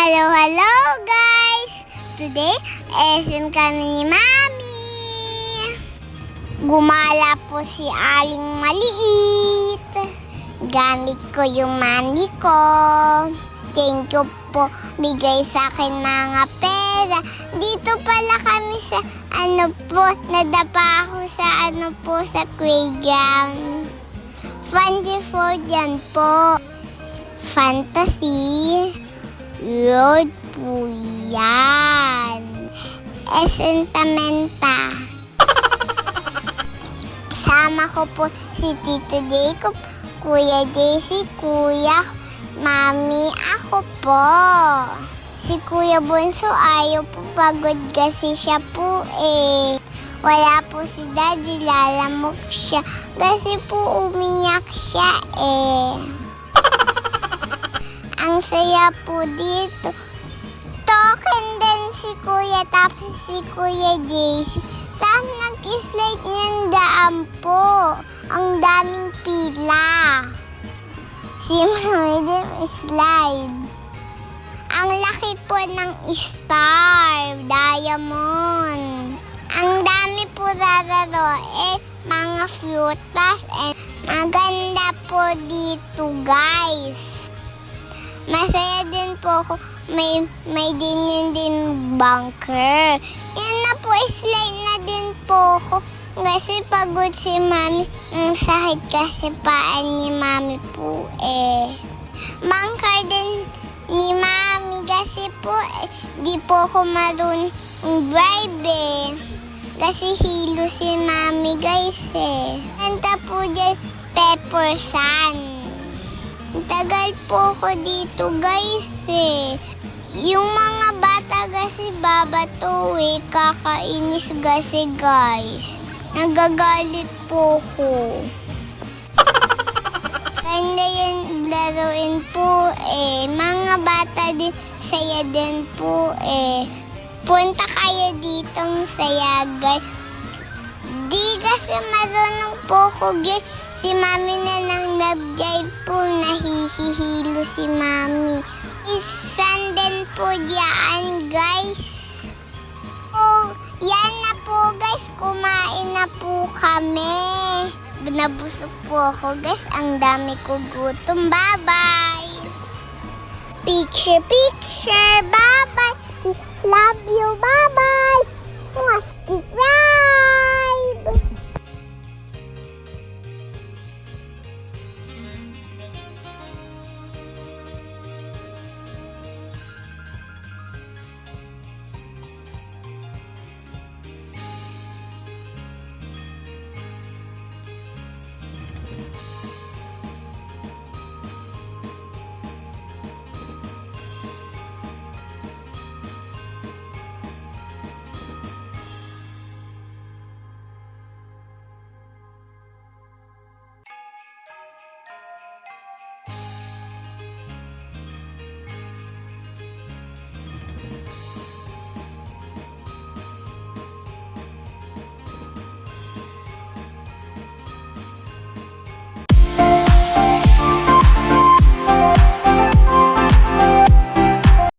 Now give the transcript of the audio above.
Hello guys! Today, SM kami ni Mami. Gumala po si Aling Maliit. Gamit ko yung money ko. Thank you po, bigay sa akin mga pera. Dito pala kami sa nadapa ako sa sa playground. Fun yan po. Fantasy Road po yan. Esentamenta. Sama ko po si Tito Jacob, Kuya Daisy, Kuya, Mami, ako po. Si Kuya Bunso ayaw po, pagod kasi siya po eh. Wala po si Daddy, lalamok siya kasi po umiyak siya eh. Ang saya po dito. Token din si Kuya tapos si Kuya Daisy. Tapos nag-slide niyang daan po. Ang daming pila. Si Mami din slide. Ang laki po ng star, diamond. Ang dami po rararo mga frutas and maganda po dito guys. Masaya din po ako. May din bunker. Yan na po, slide na din po ako. Kasi pagod si Mami. Ang sakit kasi paan ni Mami po eh. Bunker din ni Mami kasi po di po ako marunong drive eh. Kasi hilo si Mami guys eh. Kanta po dyan, Pepper Sun. Tagal po ko dito guys eh. Yung mga bata kasi babato eh. Kakainis kasi guys. Nagagalit po ko. Ganda yan laruin po eh. Mga bata din, saya din po eh. Punta kayo ditong saya guys. Di kasi marunong po ko guys. Si Mami na nang nag-drive po, nahihilo si Mami. Isan din po dyan, guys. Oh, yan na po, guys. Kumain na po kami. Nabusog po ako, guys. Ang dami ko gutom. Bye-bye. Picture. Bye-bye. Love you. Bye-bye.